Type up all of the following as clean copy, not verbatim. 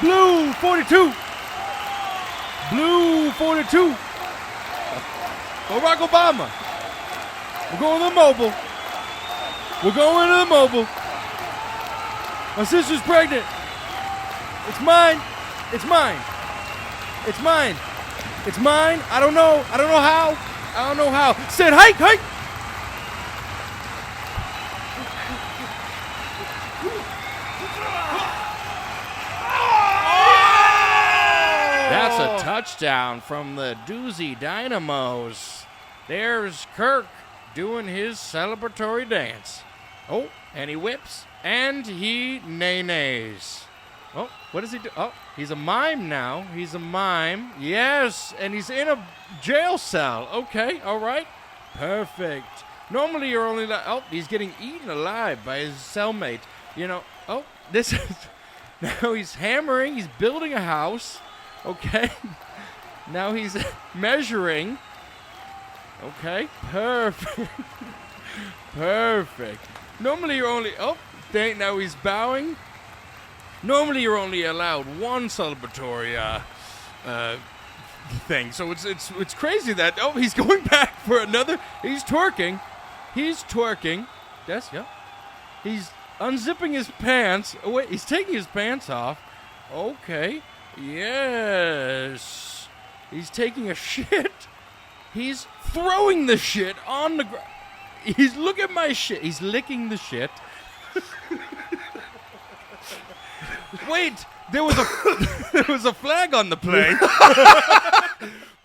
Blue 42. Blue 42. Barack Obama. We're going to the mobile. We're going to the mobile. My sister's pregnant. It's mine. It's mine. It's mine. It's mine. I don't know. I don't know how. I don't know how. Said hike, hike. That's a touchdown from the Doozy Dynamos. There's Kirk doing his celebratory dance. Oh, and he whips, and he nay-nays. Oh, what does he do? Oh, he's a mime now. He's a mime. Yes, and he's in a jail cell. Okay, all right. Perfect. Normally you're only like, oh, he's getting eaten alive by his cellmate. You know, oh, this is, now he's hammering. He's building a house. Okay. Now he's measuring. Okay, perfect. Perfect. Normally you're only, oh, dang, now he's bowing. Normally you're only allowed one celebratory thing. So it's crazy that, oh, he's going back for another. He's twerking. He's twerking. Yes, yeah. He's unzipping his pants. Oh, wait, he's taking his pants off. Okay. Yes. He's taking a shit. He's throwing the shit on the ground. He's looking at my shit. He's licking the shit. Wait, there was a flag on the plane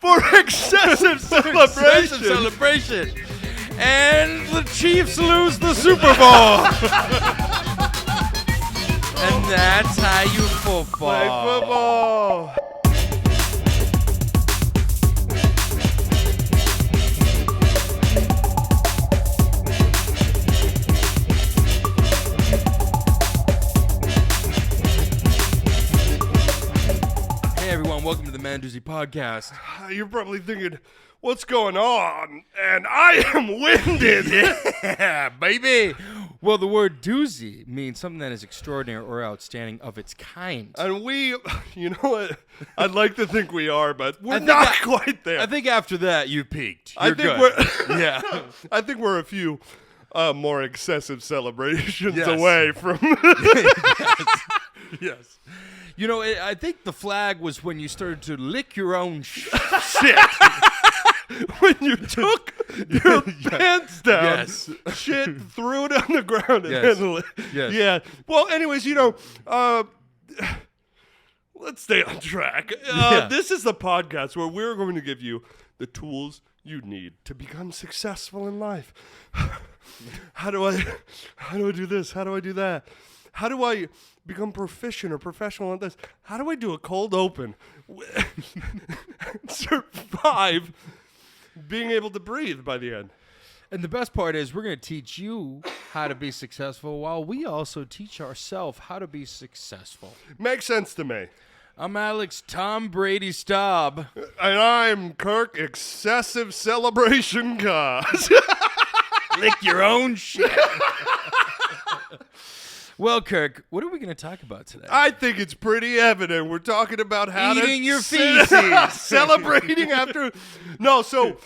for excessive celebration. And the Chiefs lose the Super Bowl. And that's how you football. Play football. Hey everyone, welcome to the Doozy podcast. You're probably thinking, what's going on? And I am winded. Yeah, baby. Well, the word doozy means something that is extraordinary or outstanding of its kind. And we, you know what? I'd like to think we are, but we're not quite there. I think after that, you peaked. You're good. Yeah. I think we're a few more excessive celebrations Yes. away from. Yes. You know, I think the flag was when you started to lick your own shit. When you took your pants down, Yes. shit, threw it on the ground, and Yes. then Yes. yeah. Well, anyways, you know, let's stay on track. This is the podcast where we're going to give you the tools you need to become successful in life. How do I do this? How do I do that? How do I become proficient or professional at this? How do I do a cold open? Survive being able to breathe by the end. And the best part is we're going to teach you how to be successful while we also teach ourselves how to be successful. Makes sense to me. I'm Alex Tom Brady Staub. And I'm Kirk Excessive Celebration Koz. Lick your own shit. Well, Kirk, what are we going to talk about today? I think it's pretty evident. We're talking about how Eating to your feces. celebrating after. No, so,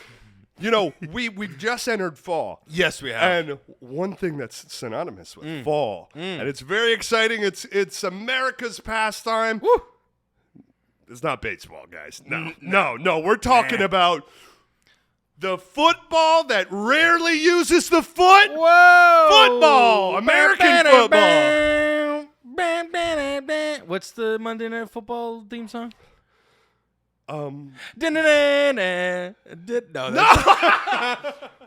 you know, we've just entered fall. Yes, we have. And one thing that's synonymous with fall, and it's very exciting. It's America's pastime. Woo. It's not baseball, guys. No. We're talking about the football that rarely uses the foot. Whoa! Football! American football! What's the Monday Night Football theme song? No.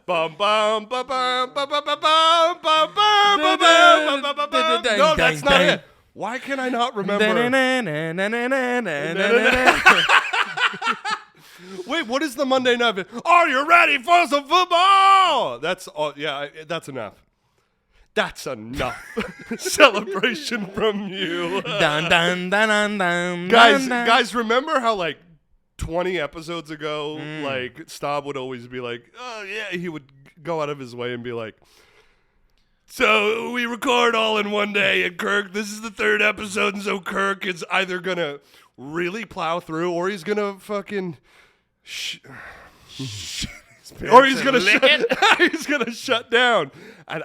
Bum bum bum bum bum bum bum bum bum bum bum. No, that's not it. Why can I not remember? Wait, what is the Monday night? Are you ready for some football? That's all. Yeah, that's enough. That's enough celebration from you. Guys, remember how like 20 episodes ago, like Staub would always be like, oh yeah, he would go out of his way and be like, So we record all in one day, and Kirk, this is the 3rd episode, and so Kirk is either going to really plow through, or he's going to fucking... or he's going to shut down. And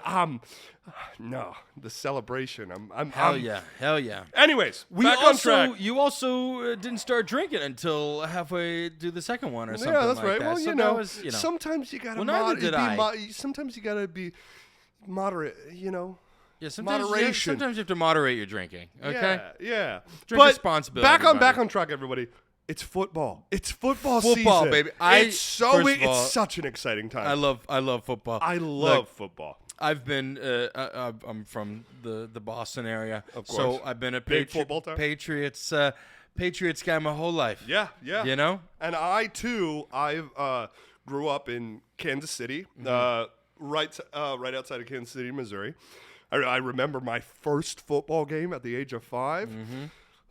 no, the celebration. Hell yeah. Anyways, back on track. You also didn't start drinking until halfway through the second one or something. Yeah, that's like right. That. Well, So you know, was, sometimes you got to sometimes you got to be moderate, Yeah, sometimes, moderation. Sometimes you have to moderate your drinking. Okay. Yeah. Drink responsibility. Back on track, everybody. It's football. It's football season, baby. It's such an exciting time. I love football. I love football. I've been I'm from the Boston area, of course. So I've been a football town. Patriots guy my whole life. Yeah. You know? And I too, grew up in Kansas City, right outside of Kansas City, Missouri. I remember my first football game at the age of 5.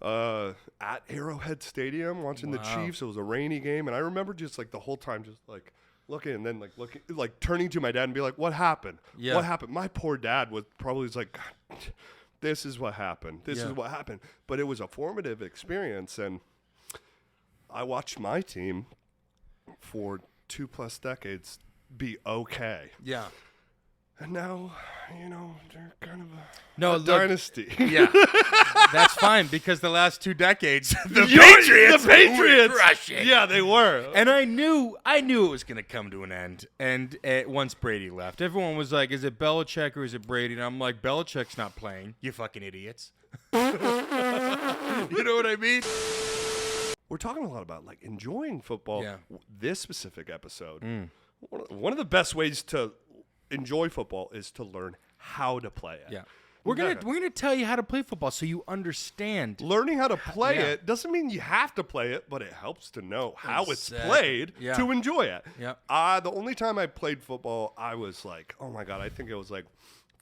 At Arrowhead Stadium watching the Chiefs. It was a rainy game, and I remember just like the whole time just like looking and then like turning to my dad and be like, what happened? Yeah. What happened? My poor dad was probably like, this is what happened. This is what happened. But it was a formative experience, and I watched my team for 2+ decades be okay. Yeah. And now, they're kind of a dynasty. Yeah, that's fine because the last 2 decades, the Patriots were crushing. Yeah, they were. And I knew it was going to come to an end. And once Brady left, everyone was like, "Is it Belichick or is it Brady?" And I'm like, "Belichick's not playing. You fucking idiots." You know what I mean? We're talking a lot about like enjoying football. Yeah. This specific episode, one of the best ways to enjoy football is to learn how to play it. Yeah. We're gonna tell you how to play football so you understand. Learning how to play it doesn't mean you have to play it, but it helps to know how it's played to enjoy it. Yeah. The only time I played football, I was like, oh my God, I think it was like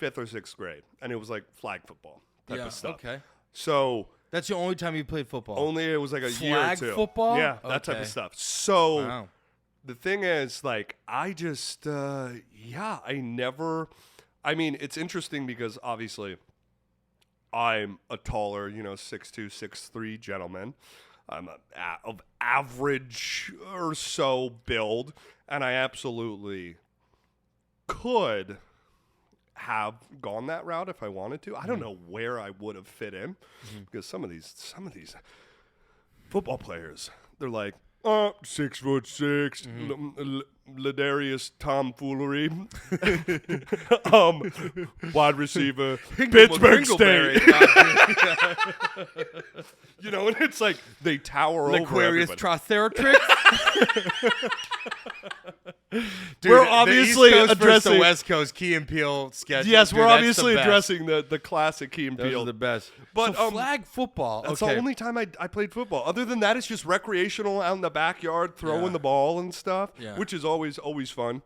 5th or 6th grade, and it was like flag football type of stuff. Okay. So that's the only time you played football. only it was like a year or 2. Flag football? Yeah, that type of stuff. So. Wow. The thing is, like, I just, it's interesting because obviously I'm a taller, 6'2", 6'3" gentleman. I'm of average or so build, and I absolutely could have gone that route if I wanted to. I don't know where I would have fit in because some of these football players, they're like, 6'6", Ladarius tomfoolery, wide receiver, Pittsburgh State. And it's like they tower over everybody. Trotherotryx. Dude, we're obviously the East Coast addressing the West Coast Key and Peele schedule. Yes, Dude, we're that's obviously the best. addressing the classic Key and Those Peele. are the best. But so flag football. That's okay. the only time I played football. Other than that, it's just recreational out in the backyard, throwing the ball and stuff, which is always fun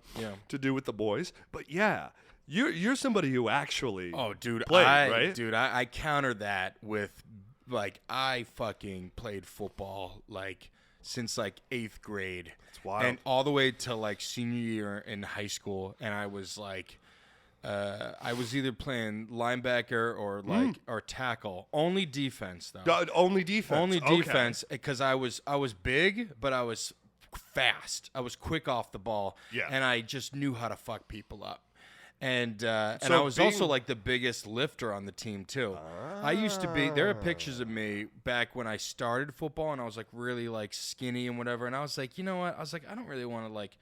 to do with the boys. But yeah, you're somebody who actually played, right? Dude, I counter that with like I fucking played football like since like 8th grade. It's wild. And all the way to like senior year in high school, and I was like I was either playing linebacker or or tackle. Only defense though. Only defense. Only defense because I was big, but I was fast. I was quick off the ball, and I just knew how to fuck people up. And I was also like the biggest lifter on the team too. I used to be. There are pictures of me back when I started football, and I was like really like skinny and whatever. And I was like, you know what? I was like, I don't really want to like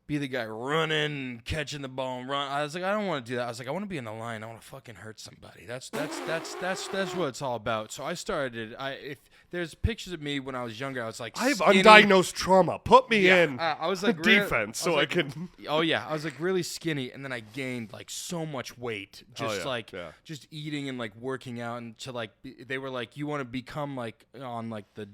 be the guy running, catching the ball and run. I was like, I don't want to do that. I was like, I want to be in the line. I want to fucking hurt somebody. That's what it's all about. So I started. If there's pictures of me when I was younger, I was like, I have skinny. Undiagnosed trauma. Put me in. I was like defense, so I can. Oh yeah, I was like really skinny, and then I gained like so much weight, just just eating and like working out, and to like they were like, you want to become like on like the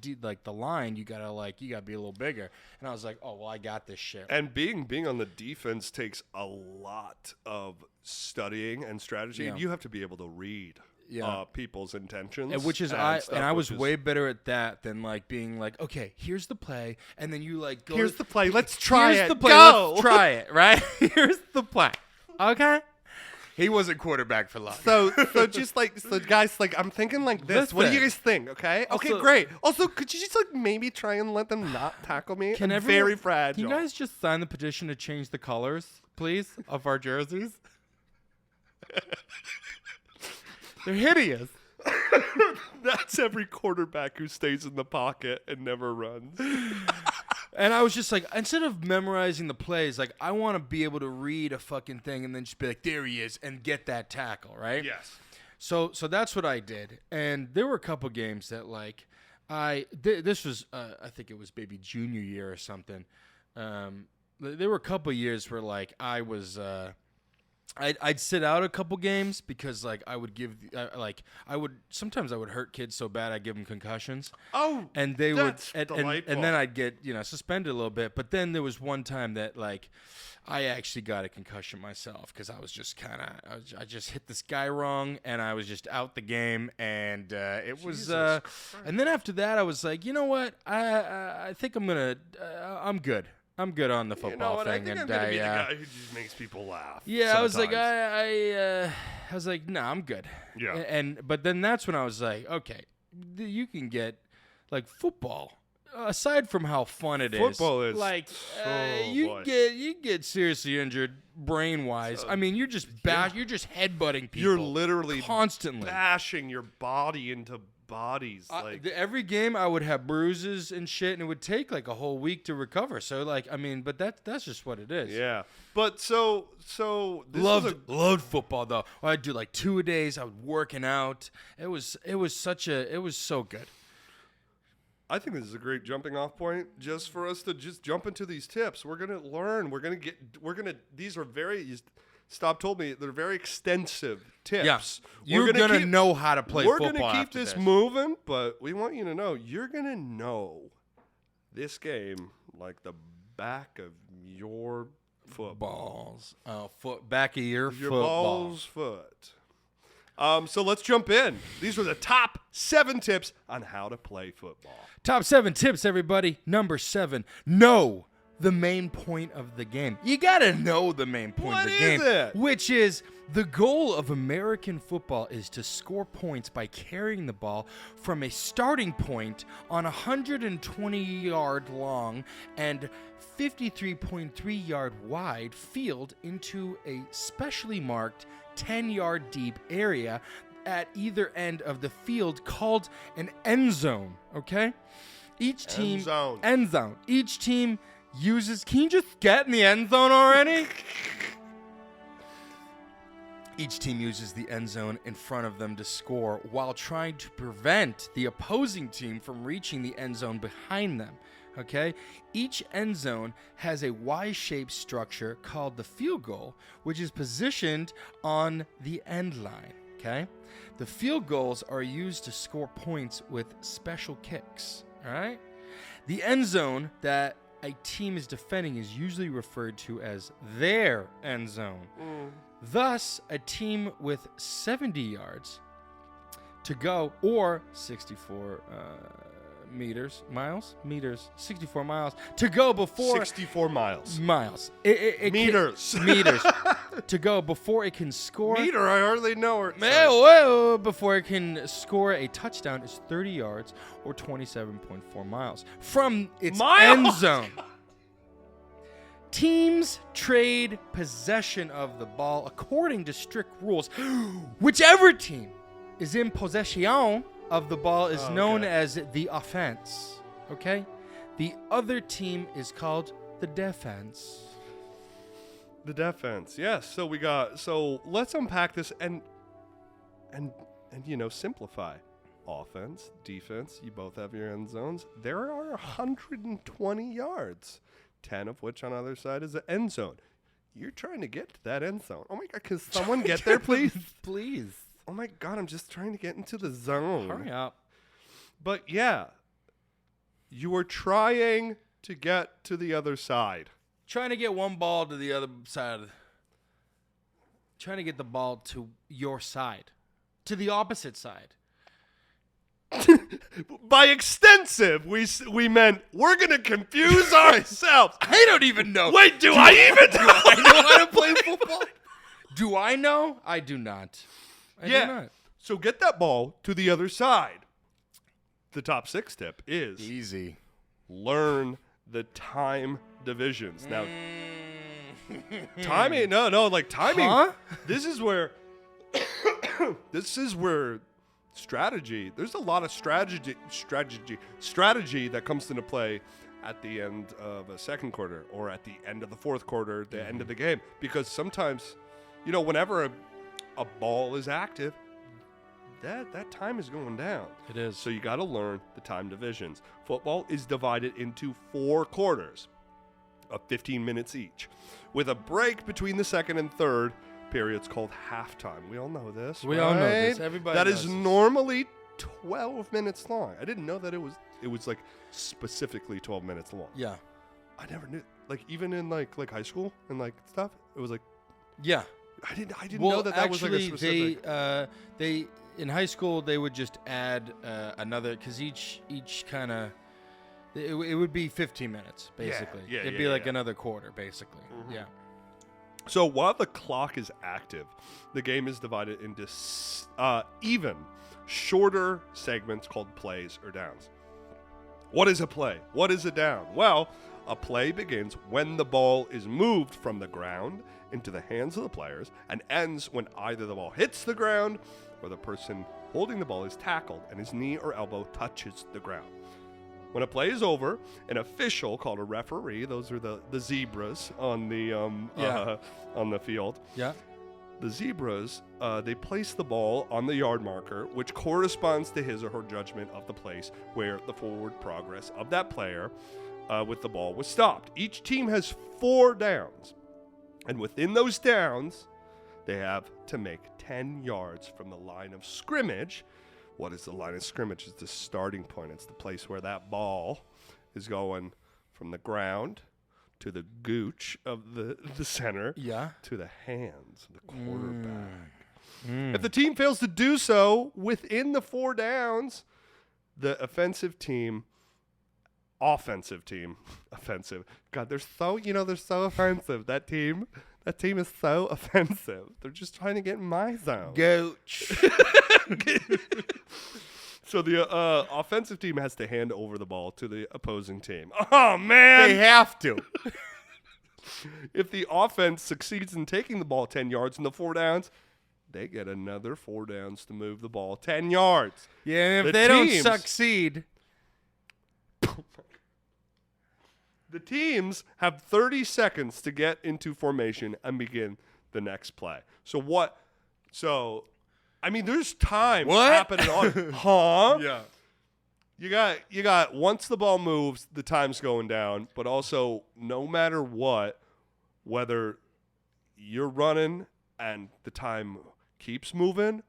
line, you gotta be a little bigger, and I was like, oh well, I got this shit. And being on the defense takes a lot of studying and strategy, and you have to be able to read people's intentions, and which is I was way better at that than like being like, okay, here's the play, and then you like go. Here's the play. Let's try it. The play. Go. Let's try it. Right. Here's the play. Okay. He wasn't quarterback for long. So guys, like, I'm thinking like this. What do you guys think? Okay. Okay, great. Also, could you just like maybe try and let them not tackle me? I'm very fragile. Can you guys just sign the petition to change the colors, please, of our jerseys? They're hideous. That's every quarterback who stays in the pocket and never runs. And I was just like, instead of memorizing the plays, like, I want to be able to read a fucking thing and then just be like, there he is, and get that tackle, right? Yes. So that's what I did. And there were a couple games that, like, this was, I think it was maybe junior year or something. There were a couple years where, like, I was... I'd sit out a couple games because, like, I would give, sometimes I would hurt kids so bad I'd give them concussions. Oh, and they that's would, and then I'd get, suspended a little bit. But then there was one time that, like, I actually got a concussion myself because I was just I just hit this guy wrong and I was just out the game, and it was, and then after that I was like, you know what, I think I'm good. I'm good on the football thing. I think I'm gonna be the guy who just makes people laugh. Yeah, sometimes. I was like, no, I'm good. Yeah. But then that's when I was like, okay, you can get, like, football. Aside from how fun it is, football is like, you get seriously injured brain wise. I mean, you're just headbutting people. You're literally constantly bashing your body into bodies. Like every game, I would have bruises and shit, and it would take like a whole week to recover. So, like, I mean, but that's just what it is. Yeah. But so this loved football though. I'd do like 2 a days. I was working out. It was so good. I think this is a great jumping off point just for us to just jump into these tips. We're gonna learn. These are very. Staub told me they're very extensive tips. Yeah. You're going to know how to play football. We're going to keep this moving, but we want you to know you're going to know this game like the back of your footballs. Back of your ball's foot. So let's jump in. These were the top 7 tips on how to play football. Top 7 tips, everybody. Number 7, know the main point of the game. You gotta know the main point of the game. What is it? Which is, the goal of American football is to score points by carrying the ball from a starting point on 120-yard long and 53.3 yard wide field into a specially marked 10-yard deep area at either end of the field called an end zone. Okay? Each team end zone. Each team uses. Can you just get in the end zone already? Each team uses the end zone in front of them to score while trying to prevent the opposing team from reaching the end zone behind them. Okay? Each end zone has a Y-shaped structure called the field goal, which is positioned on the end line. Okay? The field goals are used to score points with special kicks. All right? The end zone that a team is defending is usually referred to as their end zone. Thus, a team with 70 yards to go, or 64 64 miles to go before 64 miles. Meters to go before it can score. Meter, I hardly know her. Before it can score a touchdown is 30 yards or 27.4 miles from its end zone. Teams trade possession of the ball according to strict rules. Whichever team is in possession of the ball is known as the offense. Okay? The other team is called the defense. The defense. Yes. So let's unpack this and simplify. Offense, defense, you both have your end zones. There are 120 yards. 10 of which on the other side is the end zone. You're trying to get to that end zone. Oh my God, can someone get there, please? Please. Oh my God, I'm just trying to get into the zone. Hurry up. But yeah, you are trying to get to the other side. Trying to get one ball to the other side. Trying to get the ball to your side. To the opposite side. By extensive, we meant we're going to confuse ourselves. I don't even know. Wait, do I even know? I know how to play football? Do I know? I do not. I do not. So get that ball to the other side. The top 6 tip is Easy. learn the time divisions. Now, Mm. timing, like timing. Huh? This is where strategy. There's a lot of strategy that comes into play at the end of a second quarter or at the end of the fourth quarter, the end of the game, because sometimes, whenever a ball is active, that time is going down. It is. So you got to learn the time divisions. Football is divided into 4 quarters of 15 minutes each, with a break between the second and third periods called halftime. We all know this. We all know this. Everybody That knows is this. normally 12 minutes long. I didn't know that it was like specifically 12 minutes long. Yeah. I never knew. Like even in like high school and like stuff, it was like yeah. I didn't know that was like a specific. They in high school they would just add another because each kind of it would be 15 minutes basically. Yeah, It'd be like another quarter basically. Mm-hmm. Yeah. So while the clock is active, the game is divided into even shorter segments called plays or downs. What is a play? What is a down? Well, a play begins when the ball is moved from the ground into the hands of the players and ends when either the ball hits the ground or the person holding the ball is tackled and his knee or elbow touches the ground. When a play is over, an official called a referee, those are the zebras on the on the field. Yeah. The zebras, they place the ball on the yard marker, which corresponds to his or her judgment of the place where the forward progress of that player with the ball was stopped. Each team has 4 downs, and within those downs, they have to make 10 yards from the line of scrimmage. What is the line of scrimmage? It's the starting point. It's the place where that ball is going from the ground to the gooch of the center to the hands of the quarterback. If the team fails to do so within the 4 downs, the offensive team. God, they're so offensive. That team is so offensive. They're just trying to get in my zone. Gooch. So the offensive team has to hand over the ball to the opposing team. Oh, man. They have to. If the offense succeeds in taking the ball 10 yards in the 4 downs, they get another 4 downs to move the ball 10 yards. Yeah, and if they don't succeed. The teams have 30 seconds to get into formation and begin the next play. So, I mean, there's time happening on. Huh? Yeah. You got once the ball moves, the time's going down, but also no matter what, whether you're running and the time keeps moving,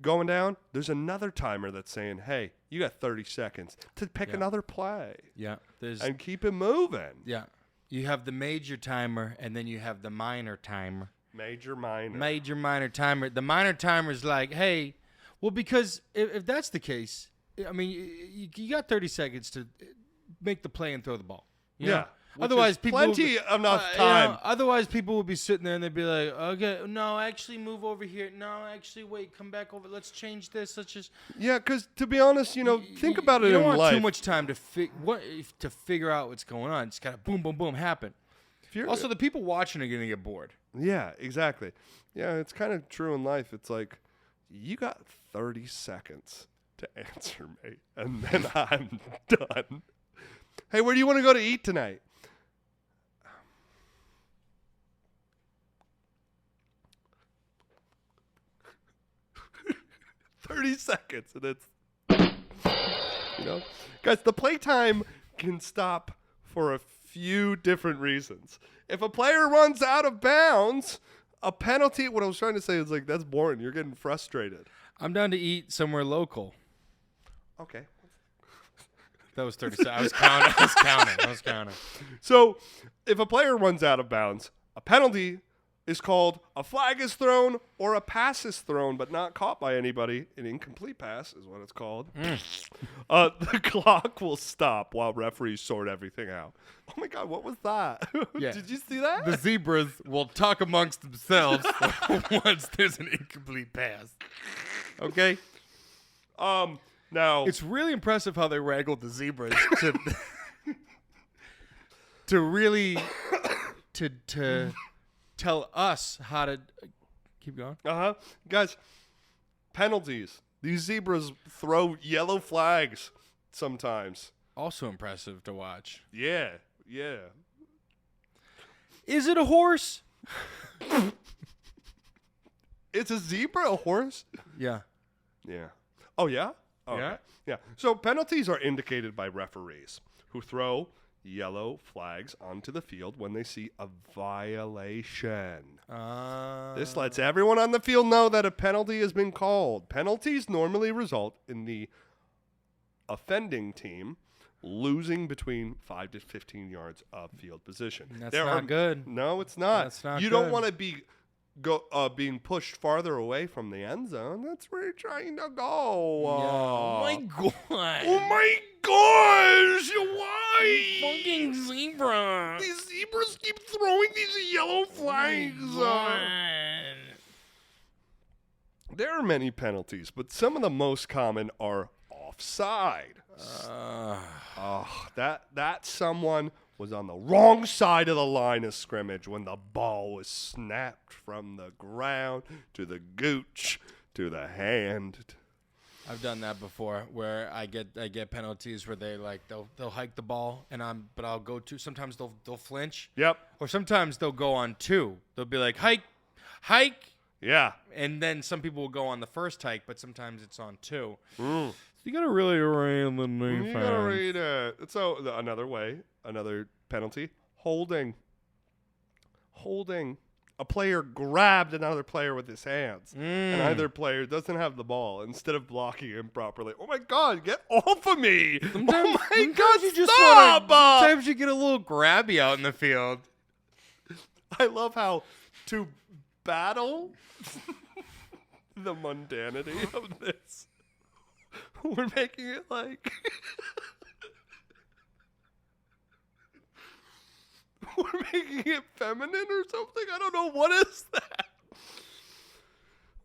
going down, there's another timer that's saying, hey, you got 30 seconds to pick another play. Yeah. And keep it moving. Yeah. You have the major timer and then you have the minor timer. Major, minor. Major, minor timer. The minor timer is like, hey, well, because if that's the case, I mean, you got 30 seconds to make the play and throw the ball. You know? Otherwise, people plenty enough time. Otherwise, people would be sitting there and they'd be like, okay, no, actually move over here. No, actually, wait, come back over. Let's change this. Let's just. Yeah, because to be honest, think about it in life. You don't want too much time to figure out what's going on. It's got to boom, boom, boom happen. Also, the people watching are going to get bored. Yeah, exactly. Yeah, it's kind of true in life. It's like, you got 30 seconds to answer me, and then I'm done. Hey, where do you want to go to eat tonight? 30 seconds, and it's, guys, the playtime can stop for a few different reasons. If a player runs out of bounds, a penalty, what I was trying to say is like, that's boring. You're getting frustrated. I'm down to eat somewhere local. Okay. That was 30 seconds. I was counting. So if a player runs out of bounds, a penalty is called a flag is thrown or a pass is thrown but not caught by anybody. An incomplete pass is what it's called. The clock will stop while referees sort everything out. Oh my God, what was that? Yeah. Did you see that? The zebras will talk amongst themselves once there's an incomplete pass. Okay? Now It's really impressive how they wrangled the zebras to really to tell us how to keep going. Guys, penalties. These zebras throw yellow flags sometimes. Also impressive to watch. Yeah. Is it a horse? It's a zebra, a horse? Yeah. Yeah. Oh, yeah? Okay. Yeah? Yeah. So penalties are indicated by referees who throw yellow flags onto the field when they see a violation. This lets everyone on the field know that a penalty has been called. Penalties normally result in the offending team losing between 5 to 15 yards of field position. That's not good. No, it's not. That's not You don't good. want to be being pushed farther away from the end zone. That's where you're trying to go. Oh my God. Oh my gosh! Why? Fucking zebra. These zebras keep throwing these yellow flags. There are many penalties, but some of the most common are offside. That someone was on the wrong side of the line of scrimmage when the ball was snapped from the ground to the gooch to the hand. I've done that before, where I get penalties where they'll hike the ball but I'll go to. Sometimes they'll flinch. Yep. Or sometimes they'll go on two. They'll be like hike, Yeah. and then some people will go on the first hike, but sometimes it's on two. Mm. You gotta really rein the You gotta read it. So another penalty: holding. A player grabbed another player with his hands, and either player doesn't have the ball. Instead of blocking him properly, oh my God, get off of me! Sometimes, oh my God, you just stop! sometimes you get a little grabby out in the field. I love how to battle the mundanity of this, we're making it like we're making it feminine or something. I don't know. What is that?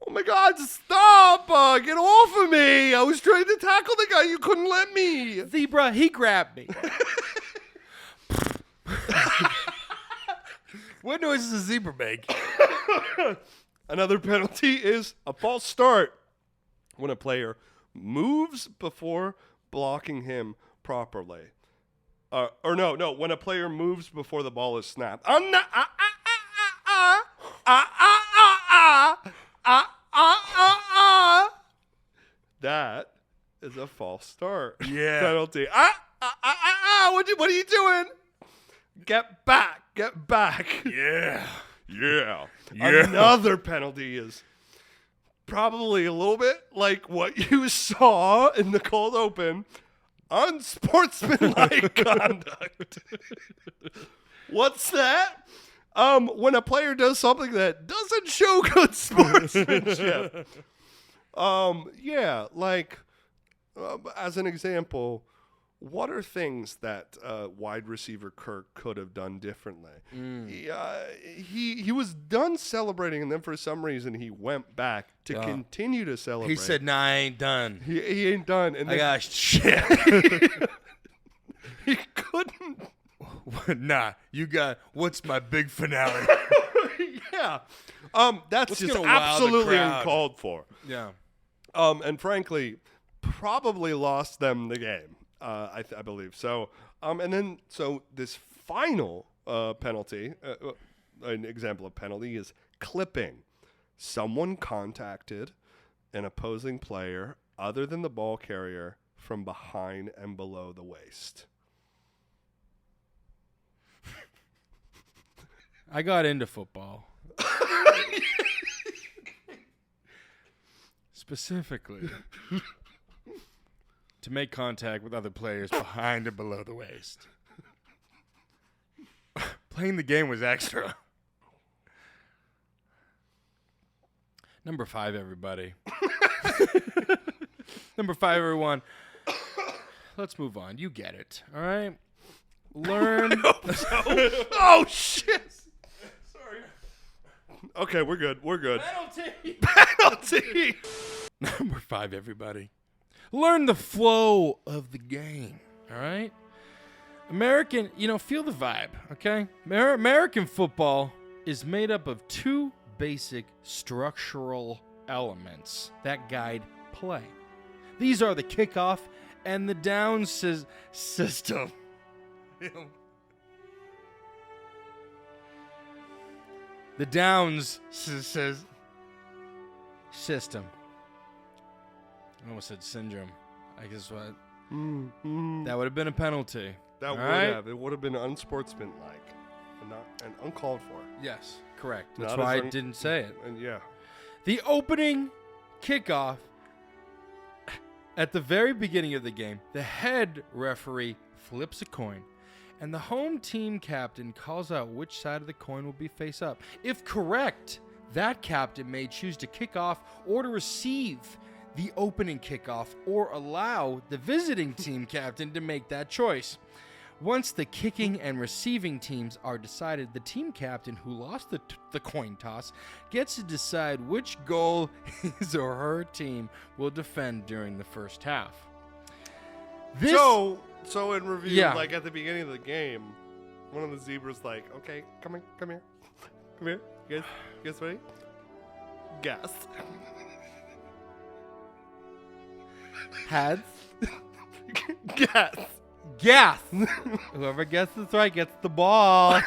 Oh my God, stop! Get off of me! I was trying to tackle the guy. You couldn't let me. Zebra, he grabbed me. What noise does a zebra make? Another penalty is a false start. When a player moves before blocking him properly. When a player moves before the ball is snapped. That is a false start. Yeah. Penalty. What are you doing? Get back. Yeah. Yeah. Another penalty is probably a little bit like what you saw in the cold open. Unsportsmanlike conduct. What's that? When a player does something that doesn't show good sportsmanship. As an example, what are things that wide receiver Kirk could have done differently? He was done celebrating, and then for some reason he went back to continue to celebrate. He said, "Nah, I ain't done. He ain't done." And I got shit." he couldn't. Nah, you got. What's my big finale? Yeah. That's What's just gonna wow the absolutely crowd? uncalled for. Yeah. And frankly, probably lost them the game. I believe so. So this final penalty, an example of penalty is clipping. Someone contacted an opposing player other than the ball carrier from behind and below the waist. I got into football. Specifically to make contact with other players behind and below the waist. Playing the game was extra. Number 5, everybody. Number 5, everyone. Let's move on. You get it. All right? Learn. Oh, shit. Sorry. Okay, we're good. We're good. Penalty. Penalty. Number 5, everybody. Learn the flow of the game. All right? American, feel the vibe, okay? American football is made up of 2 basic structural elements that guide play. These are the kickoff and the down system. The downs system. I almost said syndrome. I guess what? That would have been a penalty. That would right? have. It would have been unsportsmanlike and uncalled for. Yes, correct. That's Not why I as didn't say it. And yeah. The opening kickoff at the very beginning of the game, the head referee flips a coin, and the home team captain calls out which side of the coin will be face up. If correct, that captain may choose to kick off or to receive the opening kickoff or allow the visiting team captain to make that choice. Once the kicking and receiving teams are decided, the team captain who lost the coin toss gets to decide which goal his or her team will defend during the first half. So in review, Yeah. like at the beginning of the game, one of the zebras like, okay, come here. You guys ready? Gas. Heads. Gas. Whoever gets this right gets the ball.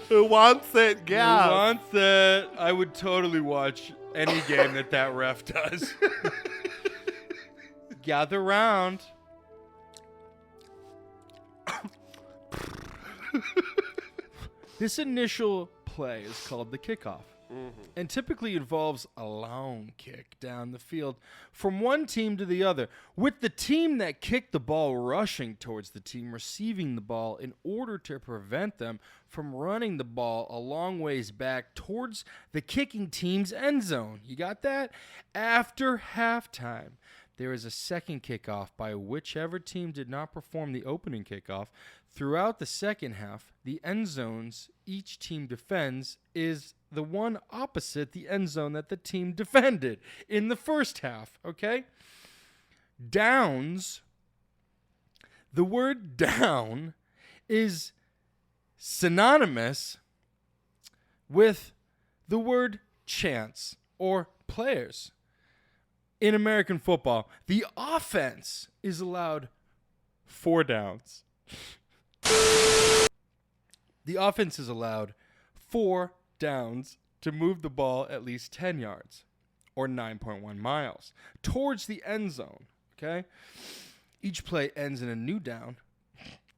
Who wants it? Who Gas. wants it? I would totally watch any game that ref does. Gather round. This initial play is called the kickoff, and typically involves a long kick down the field from one team to the other, with the team that kicked the ball rushing towards the team receiving the ball in order to prevent them from running the ball a long ways back towards the kicking team's end zone. You got that? After halftime, there is a second kickoff by whichever team did not perform the opening kickoff. Throughout the second half, the end zones each team defends is the one opposite the end zone that the team defended in the first half, okay? Downs, the word down is synonymous with the word chance or players. In American football, the offense is allowed 4 downs. The offense is allowed 4 downs to move the ball at least 10 yards or 9.1 miles towards the end zone, okay? Each play ends in a new down.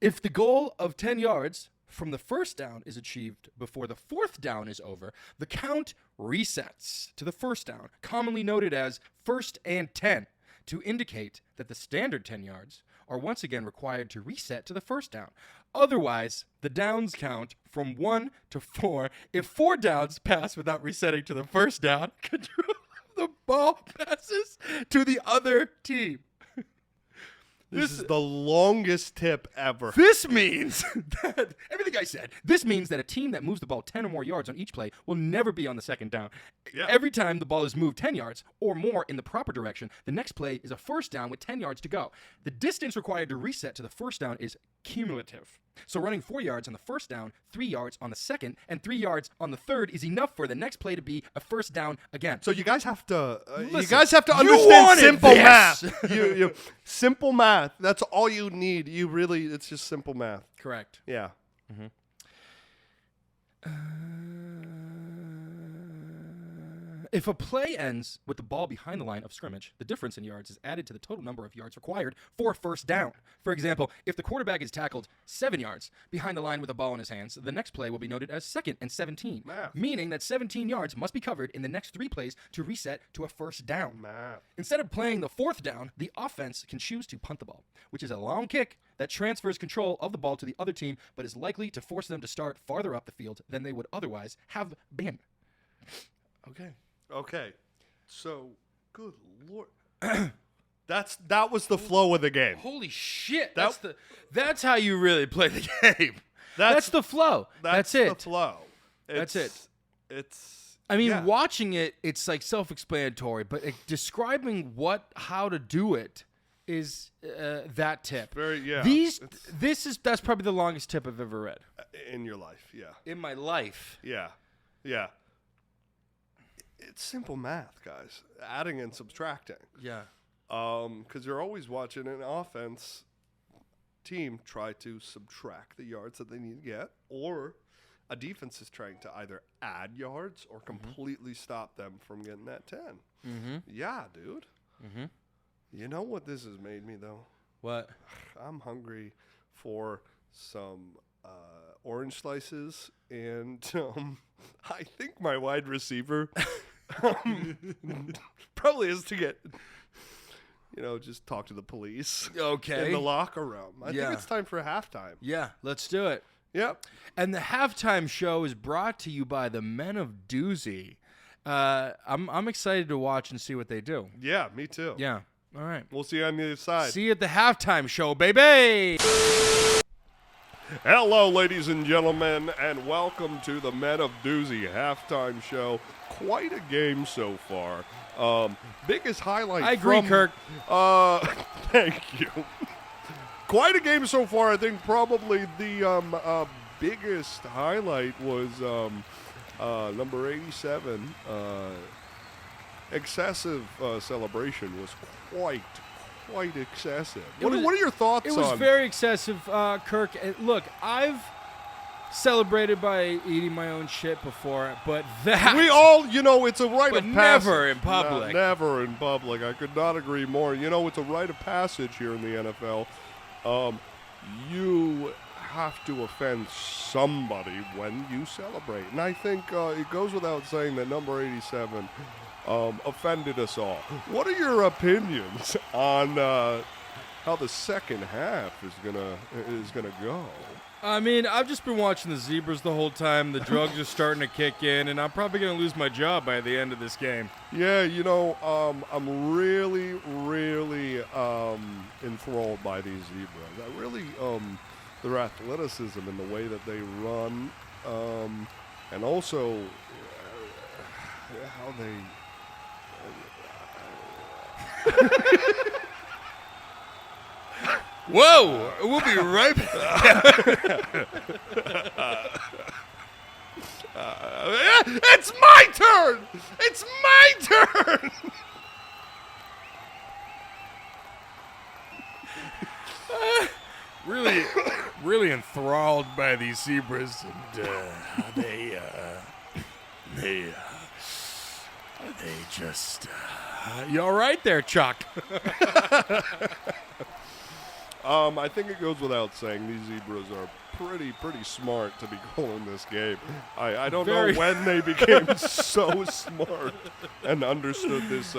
If the goal of 10 yards from the first down is achieved before the 4th down is over, the count resets to the first down, commonly noted as 1st and 10, to indicate that the standard 10 yards are once again required to reset to the first down. Otherwise, the downs count from 1 to 4. If 4 downs pass without resetting to the first down, control of the ball passes to the other team. This is the longest tip ever. This means that everything I said. This means that a team that moves the ball 10 or more yards on each play will never be on the second down. Yeah. Every time the ball is moved 10 yards or more in the proper direction, the next play is a first down with 10 yards to go. The distance required to reset to the first down is cumulative. So running 4 yards on the first down, 3 yards on the second, and 3 yards on the third is enough for the next play to be a first down again. So you guys have to Listen, understand simple this. math. you simple math. That's all you need. It's just simple math. Correct. Yeah. If a play ends with the ball behind the line of scrimmage, the difference in yards is added to the total number of yards required for a first down. For example, if the quarterback is tackled 7 yards behind the line with a ball in his hands, the next play will be noted as 2nd and 17, meaning that 17 yards must be covered in the next 3 plays to reset to a first down. Instead of playing the 4th down, the offense can choose to punt the ball, which is a long kick that transfers control of the ball to the other team, but is likely to force them to start farther up the field than they would otherwise have been. Okay. So, good Lord. That was the flow of the game. Holy shit! That's how you really play the game. That's the flow. That's it. The flow. That's it. It's. I mean, watching it, it's like self-explanatory, but describing how to do it is that tip. That's probably the longest tip I've ever read in your life. Yeah. In my life. Yeah. It's simple math, guys. Adding and subtracting. Yeah. Because you're always watching an offense team try to subtract the yards that they need to get, or a defense is trying to either add yards or completely stop them from getting that 10. Mm-hmm. Yeah, dude. Mm-hmm. You know what this has made me, though? What? I'm hungry for some orange slices, and I think my wide receiver probably is to get, just talk to the police. Okay. In the locker room. I think it's time for halftime. Yeah, let's do it. Yep. And the halftime show is brought to you by the men of Doozy. I'm excited to watch and see what they do. Yeah, me too. Yeah. All right. We'll see you on the other side. See you at the halftime show, baby. Hello, ladies and gentlemen, and welcome to the Men of Doozy halftime show. Quite a game so far. Biggest highlight. I agree, Kirk. Thank you. Quite a game so far. I think probably the biggest highlight was number 87. Excessive celebration was quite excessive. What are your thoughts on it? It was very excessive, Kirk. Look, I've celebrated by eating my own shit before, but that... We all, it's a rite of passage. Never in public. Never in public. I could not agree more. It's a rite of passage here in the NFL. You have to offend somebody when you celebrate. And I think it goes without saying that number 87 offended us all. What are your opinions on how the second half is gonna go? I mean, I've just been watching the Zebras the whole time. The drugs are starting to kick in, and I'm probably going to lose my job by the end of this game. Yeah, I'm really, really enthralled by these Zebras. I really, their athleticism and the way that they run, and also how they... Whoa! We'll be right back. It's my turn! It's my turn! Really enthralled by these Zebras, and they just... You all right there, Chuck? I think it goes without saying these Zebras are pretty smart to be calling this game. I don't know when they became so smart and understood this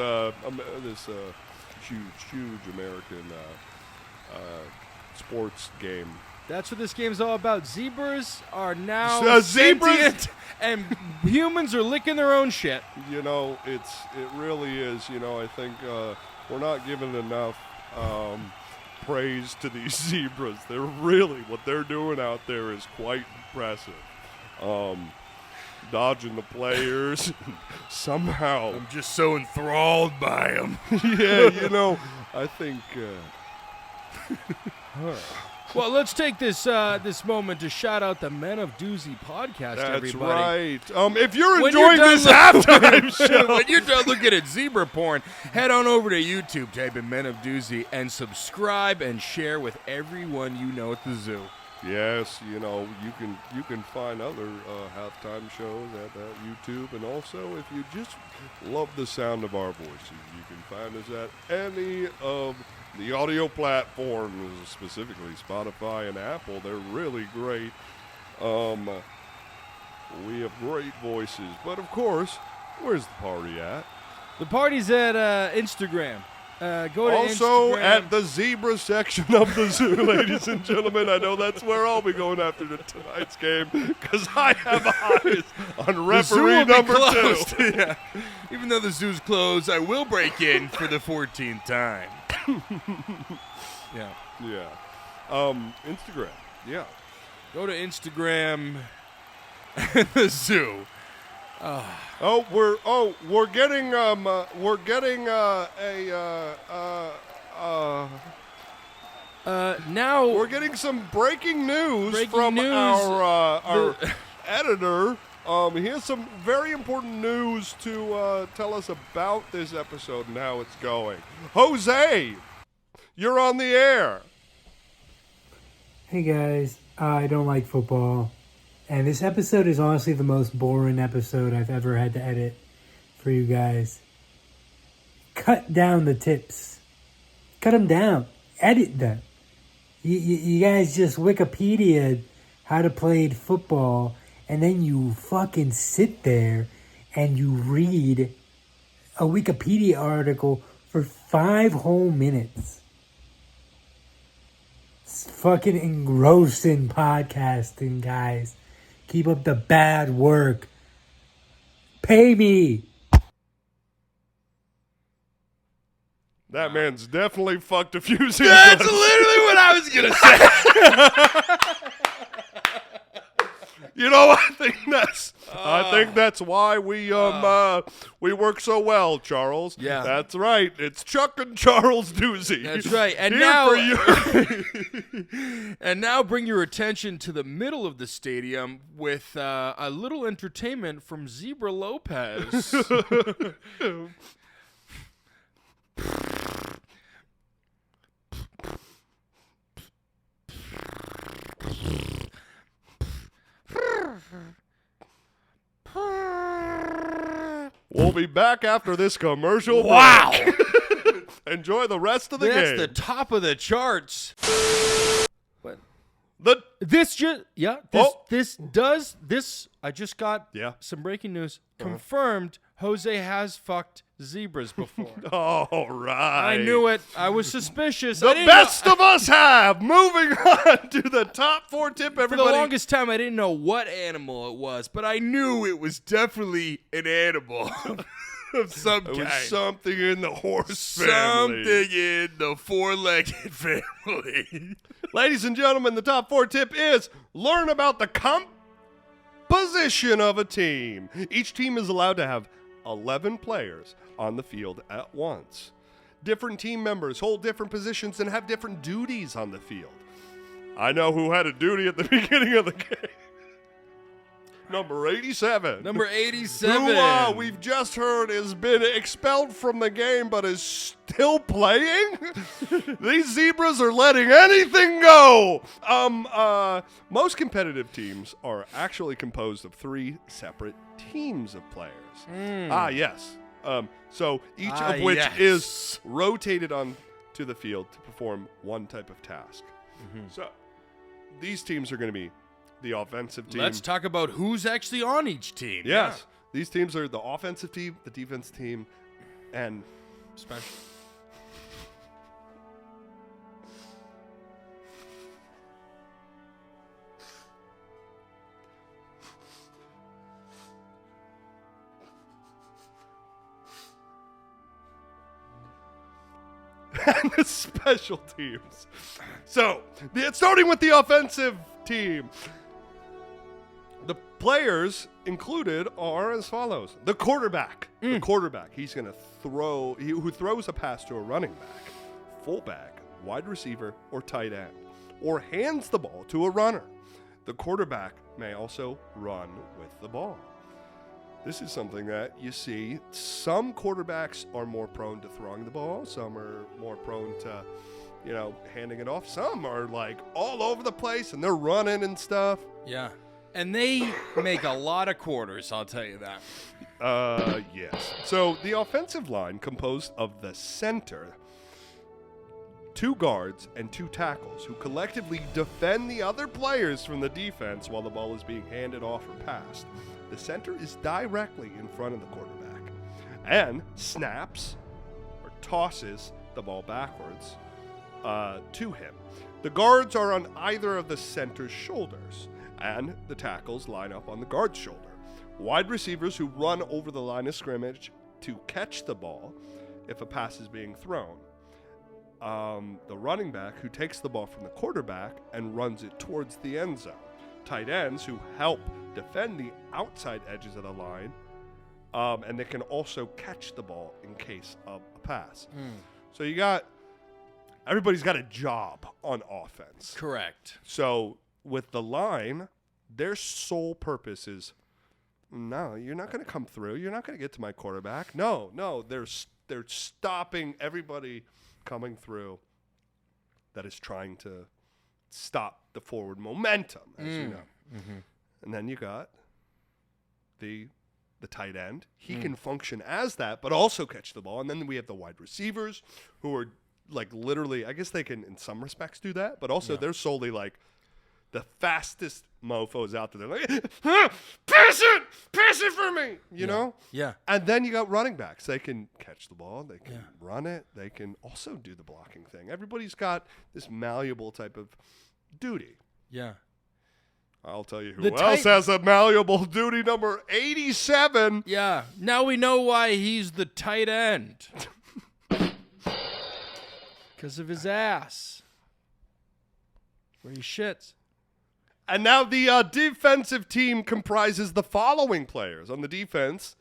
huge American sports game. That's what this game's all about. Zebras are now sentient, and humans are licking their own shit. It really is. I think we're not giving enough praise to these Zebras. They're really, what they're doing out there is quite impressive. Dodging the players somehow. I'm just so enthralled by them. Yeah, I think... Well, let's take this moment to shout out the Men of Doozy podcast, everybody. That's right. If you're enjoying this halftime show. When you're done looking at zebra porn, head on over to YouTube, type in Men of Doozy, and subscribe and share with everyone you know at the zoo. Yes, you can find other halftime shows at YouTube, and also if you just love the sound of our voices, you can find us at any of the audio platforms, specifically Spotify and Apple. They're really great. We have great voices, but of course, where's the party at? The party's at Instagram. Go to Also Instagram. at the zebra section of the zoo, ladies and gentlemen. I know that's where I'll be going after tonight's game because I have eyes on referee number 2. Yeah. Even though the zoo's closed, I will break in for the 14th time. Yeah. Yeah. Instagram. Yeah. Go to Instagram and the zoo. We're getting now we're getting some breaking news Breaking from news. our editor. He has some very important news to tell us about this episode and how it's going. Jose, you're on the air. Hey guys, I don't like football, and this episode is honestly the most boring episode I've ever had to edit for you guys. Cut down the tips. Cut them down. Edit them. You guys just Wikipedia how to play football, and then you fucking sit there and you read a Wikipedia article for 5 whole minutes. It's fucking engrossing podcasting, guys. Keep up the bad work. Pay me. That man's definitely fucked a few seasons. That's literally what I was going to say. You know, I think that's why we work so well, Charles. Yeah. That's right. It's Chuck and Charles Doozy. That's right. And Here now, for you. and now bring your attention to the middle of the stadium with a little entertainment from Zebra Lopez. We'll be back after this commercial Wow. break. Enjoy the rest of the That's game. the top of the charts. this just this I just got Yeah. some breaking news confirmed. Jose has fucked zebras before. All right. I knew it. I was suspicious. The best of us have. Moving on to the top 4 tip, For the everybody. longest time, I didn't know what animal it was, but I knew it was definitely an animal of some It kind. was something in the horse family. Something in the 4-legged family. Ladies and gentlemen, the top 4 tip is learn about the composition of a team. Each team is allowed to have 11 players on the field at once. Different team members hold different positions and have different duties on the field. I know who had a duty at the beginning of the game. Number 87. Number 87. Who we've just heard has been expelled from the game but is still playing? These zebras are letting anything go. Most competitive teams are actually composed of 3 separate teams of players. Yes. So each of which is rotated onto the field to perform one type of task. So these teams are going to be the offensive team. Let's talk about who's actually on each team. Yes. These teams are the offensive team, the defense team, and Special. and the special teams. So, starting with the offensive team. The players included are as follows. The quarterback. The quarterback. He's going to who throws a pass to a running back, fullback, wide receiver, or tight end, or hands the ball to a runner. The quarterback may also run with the ball. This is something that you see. Some quarterbacks are more prone to throwing the ball. Some are more prone to, handing it off. Some are like all over the place and they're running and stuff. Yeah. And they make a lot of quarters, I'll tell you that. Yes. So the offensive line composed of the center, 2 guards, and 2 tackles who collectively defend the other players from the defense while the ball is being handed off or passed. The center is directly in front of the quarterback and snaps or tosses the ball backwards to him. The guards are on either of the center's shoulders, and the tackles line up on the guard's shoulder. Wide receivers who run over the line of scrimmage to catch the ball if a pass is being thrown. The running back who takes the ball from the quarterback and runs it towards the end zone. Tight ends who help defend the outside edges of the line, and they can also catch the ball in case of a pass. So everybody's got a job on offense. Correct. So with the line, their sole purpose is, no, you're not going to come through. You're not going to get to my quarterback. No, they're stopping everybody coming through that is trying to stop the forward momentum, as you know. Mm-hmm. And then you got the tight end. He can function as that, but also catch the ball. And then we have the wide receivers who are like literally, I guess they can in some respects do that, but also they're solely like the fastest mofos out there. They're like, pass it for me, you know? Yeah. And then you got running backs. They can catch the ball. They can run it. They can also do the blocking thing. Everybody's got this malleable type of duty. Yeah. I'll tell you who else has a malleable duty, number 87. Yeah. Now we know why he's the tight end. Because of his ass. Where he shits. And now the defensive team comprises the following players. On the defense,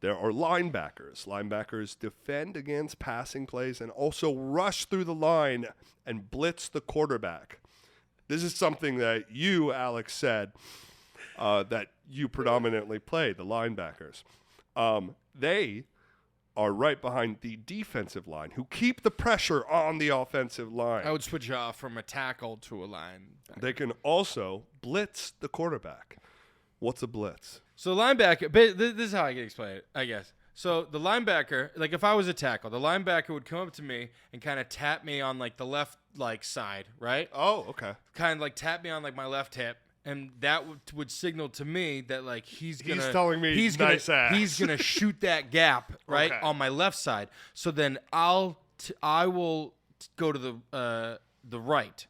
there are linebackers. Linebackers defend against passing plays and also rush through the line and blitz the quarterback. This is something that you, Alex, said that you predominantly play, the linebackers. They are right behind the defensive line, who keep the pressure on the offensive line. I would switch off from a tackle to a line. They can also blitz the quarterback. What's a blitz? So linebacker, this is how I can explain it, I guess. So the linebacker, like if I was a tackle, the linebacker would come up to me and kind of tap me on like the left side, right? Oh, okay. Kind of like tap me on like my left hip. And that would signal to me that like he's telling me nice ass. He's gonna shoot that gap right on my left side. So then I will go to the right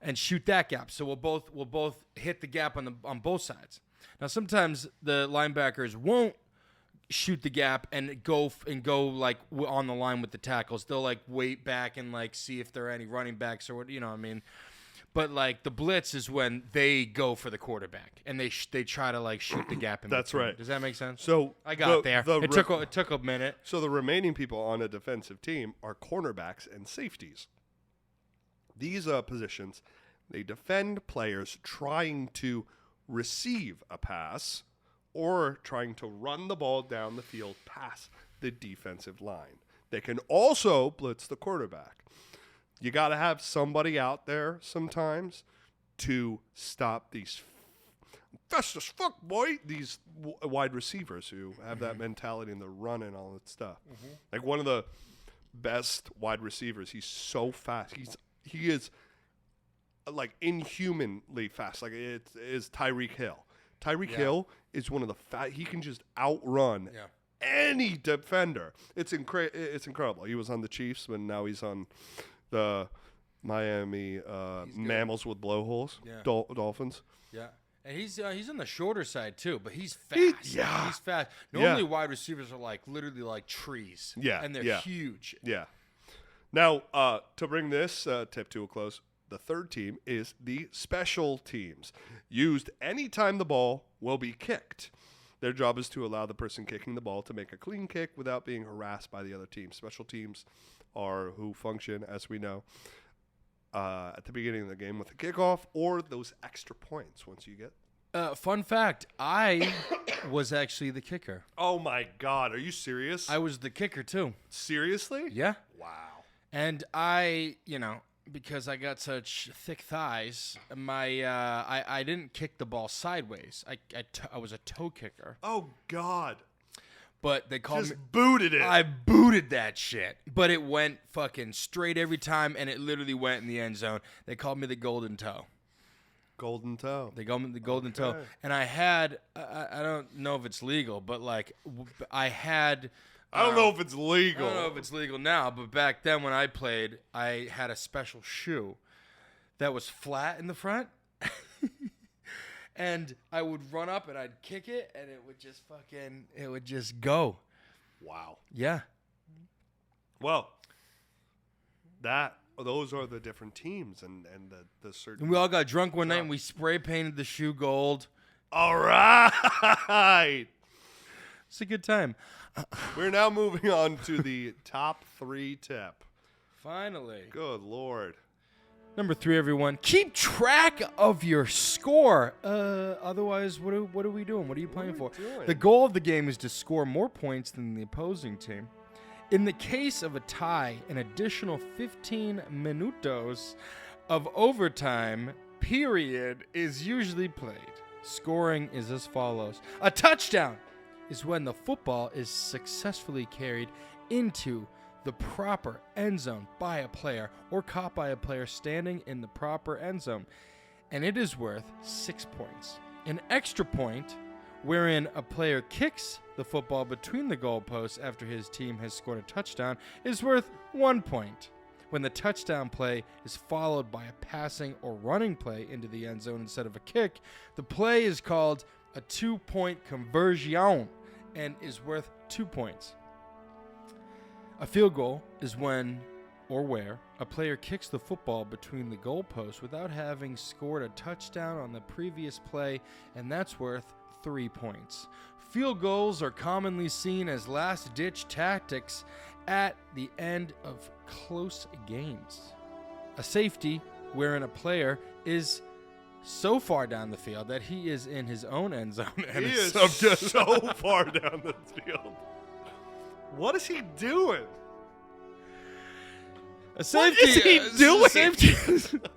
and shoot that gap. So we'll both hit the gap on both sides. Now sometimes the linebackers won't shoot the gap and go like on the line with the tackles. They'll like wait back and like see if there are any running backs or what, you know what I mean. But like the blitz is when they go for the quarterback and they try to like shoot the gap in That's between. right. Does that make sense? So I got there. It took a minute. So the remaining people on a defensive team are cornerbacks and safeties. These positions, they defend players trying to receive a pass or trying to run the ball down the field past the defensive line. They can also blitz the quarterback. You got to have somebody out there sometimes to stop these fast as fuck, boy, these wide receivers who have that mentality and the run and all that stuff. Like one of the best wide receivers, he's so fast. He is like inhumanly fast. Like it is Tyreek Hill. Tyreek Hill is one of the he can just outrun any defender. It's incredible. He was on the Chiefs, but now he's on the Miami Mammals with blowholes, Dolphins. Yeah. And he's on the shorter side too, but he's fast. He's fast. Normally wide receivers are like literally like trees. Yeah. And they're huge. Yeah. Now, to bring this tip to a close, the third team is the special teams, used anytime the ball will be kicked. Their job is to allow the person kicking the ball to make a clean kick without being harassed by the other team. Special teams are who function, as we know, at the beginning of the game with the kickoff or those extra points once you get. Fun fact, I was actually the kicker. Oh, my God. Are you serious? I was the kicker, too. Seriously? Yeah. Wow. And I, because I got such thick thighs, I didn't kick the ball sideways. I was a toe kicker. Oh, God. But they called Just me. booted it. I booted that shit. But it went fucking straight every time, and it literally went in the end zone. They called me the golden toe. Golden toe. They called me the golden toe. And I had, I don't know if it's legal, but like, I had. I don't know if it's legal. I don't know if it's legal now, but back then when I played, I had a special shoe that was flat in the front. And I would run up and I'd kick it, and it would just go. Wow. Yeah. Well, those are the different teams and the certain. And we all got drunk one night and we spray painted the shoe gold. All right. It's a good time. We're now moving on to the top 3 tip. Finally. Good Lord. Number 3, everyone. Keep track of your score. Otherwise, what are we doing? What are you playing for? doing? The goal of the game is to score more points than the opposing team. In the case of a tie, an additional 15 minutos of overtime period is usually played. Scoring is as follows. A touchdown is when the football is successfully carried into the proper end zone by a player or caught by a player standing in the proper end zone, and it is worth 6 points. An extra point, wherein a player kicks the football between the goalposts after his team has scored a touchdown, is worth 1 point. When the touchdown play is followed by a passing or running play into the end zone instead of a kick, the play is called a 2-point conversion and is worth 2 points. A field goal is when or where a player kicks the football between the goalposts without having scored a touchdown on the previous play, and that's worth 3 points. Field goals are commonly seen as last-ditch tactics at the end of close games. A safety, wherein a player is so far down the field that he is in his own end zone and He is is so far down the field. What is he doing? A safety, is he doing?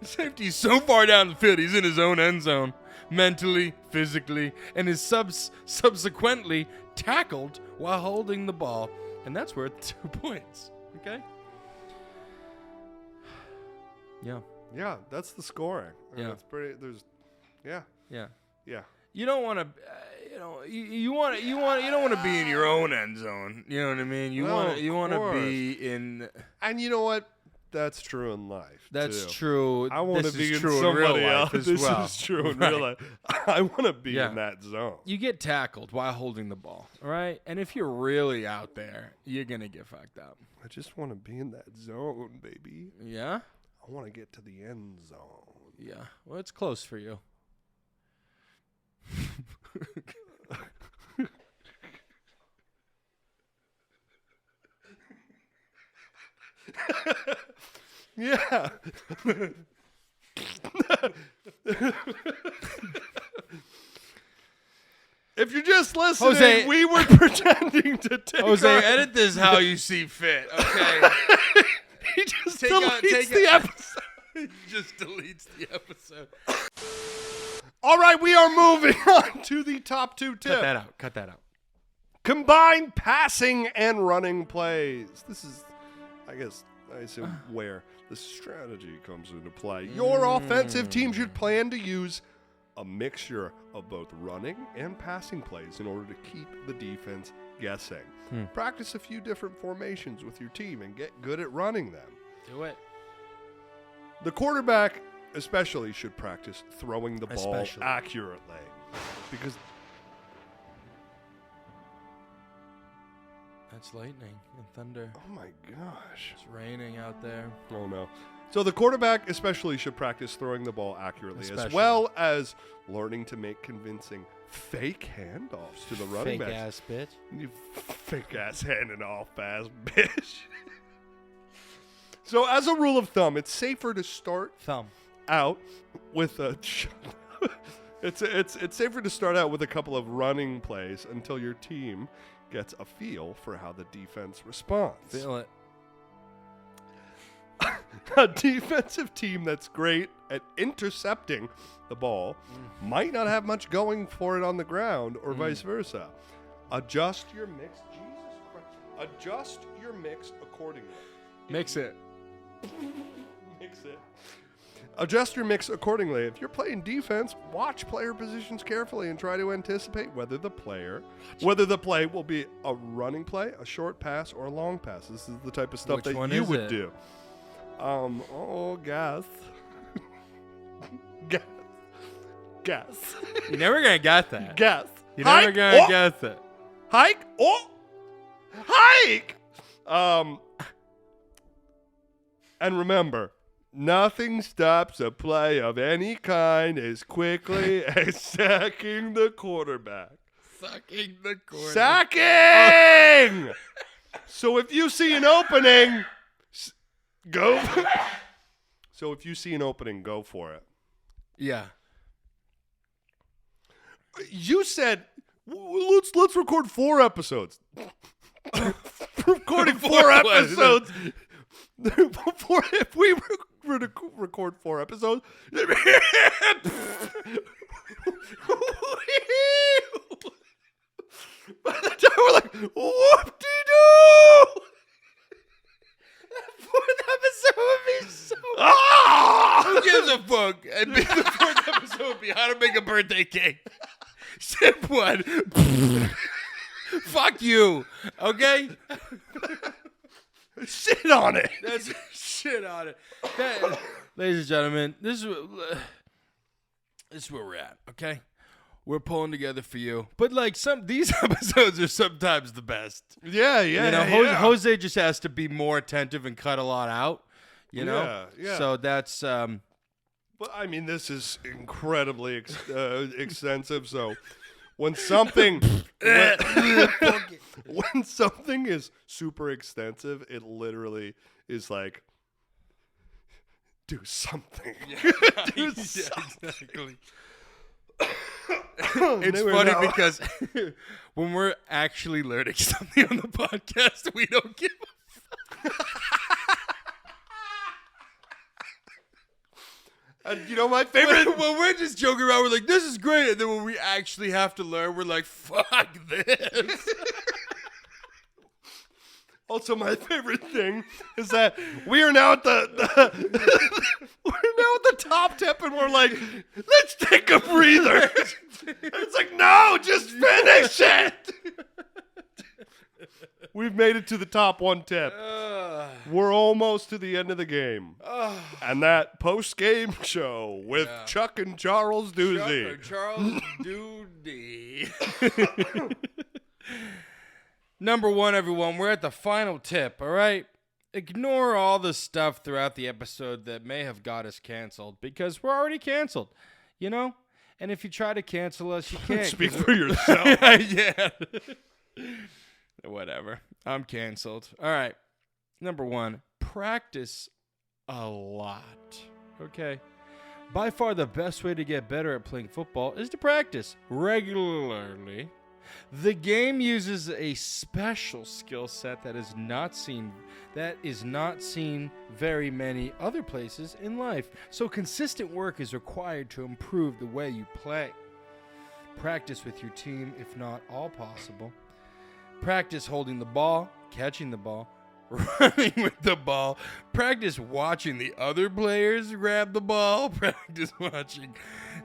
Safety is so far down the field, he's in his own end zone, mentally, physically, and is subsequently tackled while holding the ball, and that's worth 2 points. Okay? Yeah. Yeah, that's the scoring. Yeah. That's pretty. Yeah. You don't want to, you don't want to be in your own end zone. You know what I mean? You want to be in. And you know what? That's true in life. That's too. true. I want to This be is in true in real somebody life else. as well. This is true in Right. real life. I want to be Yeah. in that zone. You get tackled while holding the ball, all right? And if you're really out there, you're gonna get fucked up. I just want to be in that zone, baby. Yeah. I want to get to the end zone. Yeah. Well, it's close for you. Yeah. If you're just listening, Jose- we were pretending to take Jose, our- edit this how you see fit, okay? He just Take deletes out- the episode. Just deletes the episode. All right, we are moving on to the top 2 tips. Cut that out. Combine passing and running plays. This is, I assume, where the strategy comes into play. Your offensive team should plan to use a mixture of both running and passing plays in order to keep the defense guessing. Practice a few different formations with your team and get good at running them. Do it. The quarterback especially should practice throwing the ball Especially. accurately because That's lightning and thunder. oh my gosh. It's raining out there. Oh no. So the quarterback especially should practice throwing the ball accurately as Especially. well as learning to make convincing fake handoffs to the running Fake backs. ass bitch. You fake ass handing off ass bitch. So as a rule of thumb, it's safer to start Thumb. out with a it's safer to start out with a couple of running plays until your team gets a feel for how the defense responds. Feel it. A defensive team that's great at intercepting the ball might not have much going for it on the ground, or vice versa. Adjust your mix. Jesus Christ. Adjust your mix accordingly. Mix it. Mix it. Adjust your mix accordingly. If you're playing defense, watch player positions carefully and try to anticipate whether the play will be a running play, a short pass, or a long pass. This is the type of stuff Which that one you is would it? do. Guess. Guess. Guess. You're never gonna get that. Guess. You're never Hike. gonna Oh. guess it. Hike. Oh. Hike. And remember, nothing stops a play of any kind as quickly as sacking the quarterback. Sucking the cord. Sacking! So if you see an opening, go. So if you see an opening, go for it. Yeah. You said let's record 4 episodes. Recording 4 episodes. If we were to record 4 episodes, by the time we're like, whoop-de-doo! That fourth episode would be so. Ah! Who gives a fuck? And the fourth episode would be how to make a birthday cake. Sip one. Fuck you. Okay? Shit on it. That's shit on it. Ladies and gentlemen, this is where we're at, okay? We're pulling together for you. But like these episodes are sometimes the best. Yeah. You know, Jose just has to be more attentive and cut a lot out. You know? Yeah. So that's But I mean, this is incredibly extensive. So when something when something is super extensive, it literally is like, do something. Do something. exactly. It's funny because when we're actually learning something on the podcast, we don't give a And you know my favorite? when we're just joking around, we're like, this is great. And then when we actually have to learn, we're like, fuck this. Also, my favorite thing is that we are now at the top tip, and we're like, let's take a breather. And it's like, no, just finish it. We've made it to the top 1 tip. We're almost to the end of the game. And that post-game show with Chuck and Charles Doozy. Charles Doozy. Number 1, everyone, we're at the final tip, all right? Ignore all the stuff throughout the episode that may have got us canceled, because we're already canceled, you know? And if you try to cancel us, you can't. Speak for yourself. Yeah. Whatever. I'm canceled. All right. Number 1, practice a lot, okay? By far the best way to get better at playing football is to practice regularly. The game uses a special skill set that is not seen very many other places in life. So consistent work is required to improve the way you play. Practice with your team if not all possible. Practice holding the ball, catching the ball, running with the ball. Practice watching the other players grab the ball. Practice watching.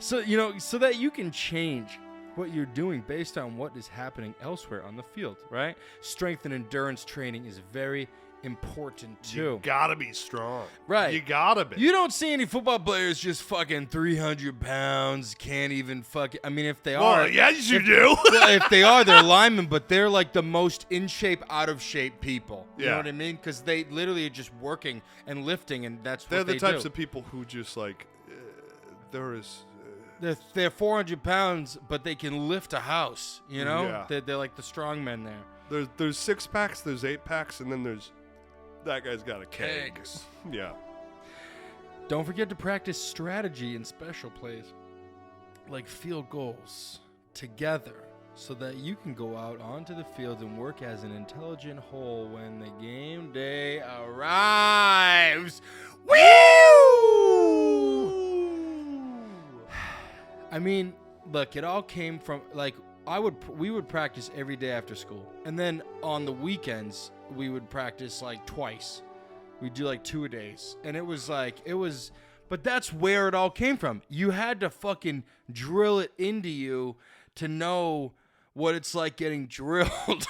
So that you can change what you're doing based on what is happening elsewhere on the field, right? Strength and endurance training is very important too. You gotta be strong. Right. You gotta be. You don't see any football players just fucking 300 pounds, can't even fucking... I mean, if they Well, are... yes, you do. Well, if they are, they're linemen, but they're like the most in shape, out of shape people. You know Yeah. what I mean? Because they literally are just working and lifting, and that's They're what the they types do. of people who just like, there is... They're 400 pounds, but they can lift a house, you know? Yeah. They're like the strong men there. There's 6-packs, there's 8-packs, and then there's... That guy's got a keg. Kegs. Yeah. Don't forget to practice strategy and special plays, like field goals, together, so that you can go out onto the field and work as an intelligent whole when the game day arrives. I mean, look, it all came from like we would practice every day after school, and then on the weekends we would practice like twice. We'd do like 2 days, and it was. But that's where it all came from. You had to fucking drill it into you to know what it's like getting drilled.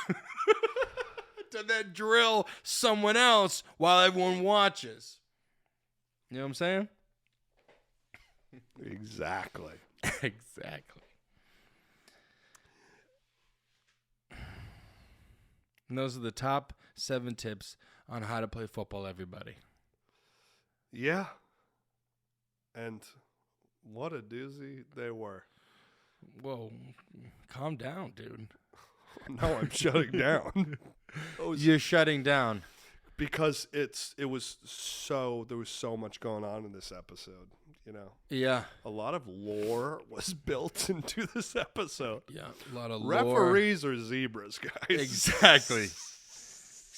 To then drill someone else while everyone watches. You know what I'm saying? Exactly. Exactly. And those are the top 7 tips on how to play football, everybody. Yeah. And what a doozy they were. Whoa, calm down, dude. No, I'm shutting down. You're shutting down. Because there was so much going on in this episode, you know. Yeah. A lot of lore was built into this episode. Yeah, a lot of referees are zebras, guys. Exactly.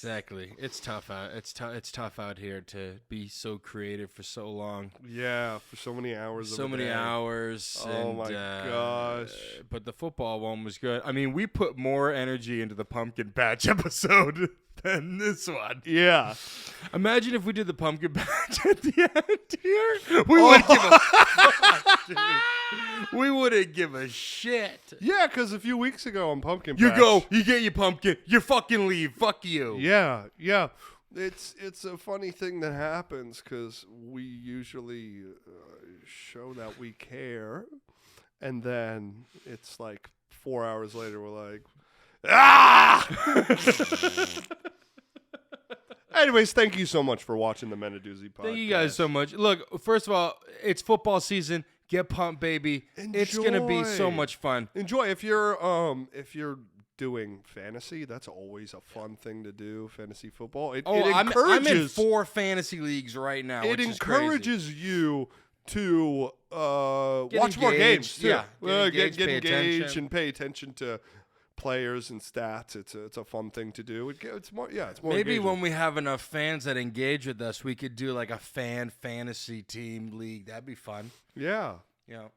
Exactly. It's tough out. It's tough out here to be so creative for so long. Yeah, for so many hours. So many hours. Oh my gosh! But the football one was good. I mean, we put more energy into the pumpkin patch episode than this one. Yeah. Imagine if we did the pumpkin patch at the end here. We wouldn't give a fuck, dude. We wouldn't give a shit. Yeah, because a few weeks ago on Pumpkin Patch, you get your pumpkin, you fucking leave. Fuck you. Yeah. It's a funny thing that happens because we usually show that we care, and then it's like 4 hours later we're like, Anyways, thank you so much for watching the Men of Doozy podcast. Thank you guys so much. Look, first of all, it's football season. Get pumped, baby. Enjoy. It's gonna be so much fun. Enjoy. If you're doing fantasy, that's always a fun thing to do. Fantasy football. It encourages. I'm in 4 fantasy leagues right now. It which encourages is crazy. you to Get watch more games. engaged. Too. Yeah, get pay engaged attention. and pay attention to players and stats. It's a fun thing to do. It's more. Yeah, it's more. Maybe engaging. when we have enough fans that engage with us, we could do like a fan fantasy team league. That'd be fun. Yeah. Yeah.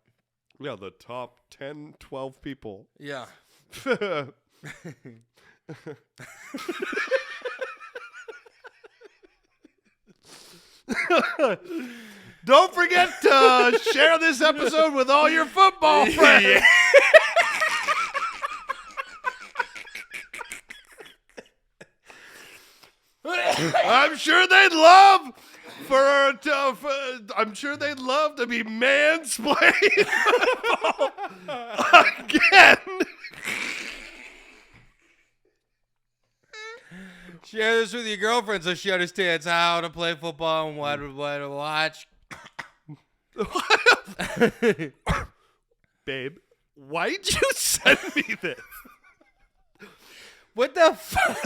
Yeah, the top 10, 12 people. Yeah. Don't forget to share this episode with all your football friends. I'm sure they'd love I'm sure they'd love to be mansplained again. Share this with your girlfriend so she understands how to play football and what to watch. Babe, why'd you send me this? What the fuck?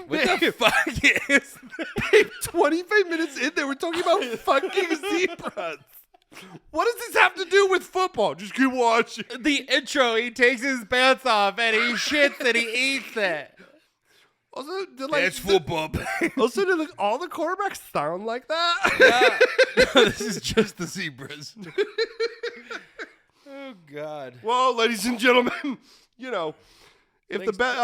What the fuck is Babe, 25 minutes in there, we're talking about fucking zebras. What does this have to do with football? Just keep watching. the intro? He takes his pants off and he shits and he eats it. Also, It's football. Also, do all the quarterbacks sound like that? Yeah. No, this is just the zebras. Oh God. Well, ladies and gentlemen, if Thanks. the bet,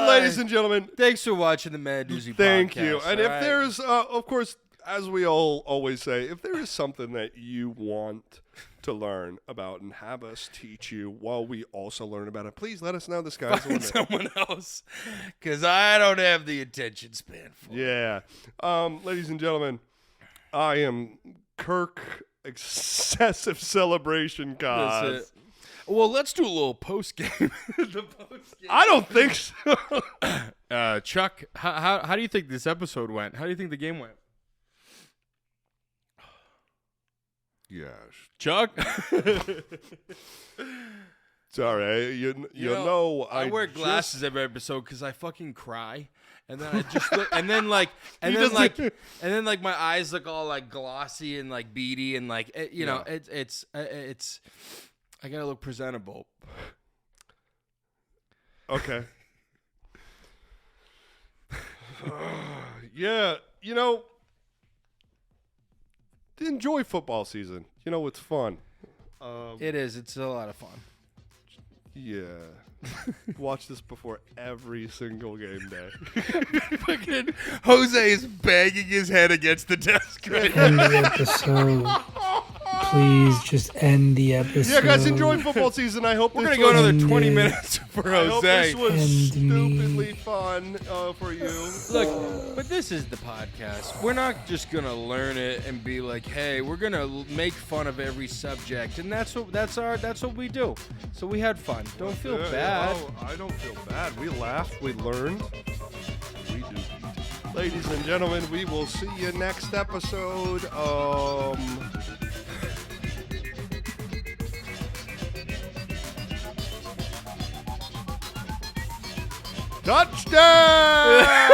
ladies and gentlemen, Thanks for watching the Mad Doozy podcast. thank you. And all if right? there's, of course, as we all always say, if there is something that you want to learn about and have us teach you while we also learn about it, please let us know. The sky's the Find limit. someone else, because I don't have the attention span for it. Yeah. Ladies and gentlemen, I am Kirk Excessive Celebration That's Koz. it. Well, let's do a little post game. The post game. I don't think so. Chuck, how do you think this episode went? How do you think the game went? Yes. Chuck? Sorry. You know I wear just- glasses every episode because I fucking cry. And then I just look, and then like my eyes look all like glossy and like beady and like it's I gotta look presentable. Okay. Yeah, enjoy football season. It's fun. It is. It's a lot of fun. Yeah. Watch this before every single game day. Fucking Jose is banging his head against the desk right now. End the episode. Please just end the episode. Yeah, guys, enjoy football season. I hope We're this going to go was, another 20 End it. minutes for I hope this Jose. was And me. stupidly fun for you. Look, but this is the podcast. We're not just going to learn it and be like, hey, we're going to make fun of every subject. And that's what we do. So we had fun. Don't feel Yeah, bad. oh, I don't feel bad. We laughed. We learned. We do. Ladies and gentlemen, we will see you next episode. Touchdown!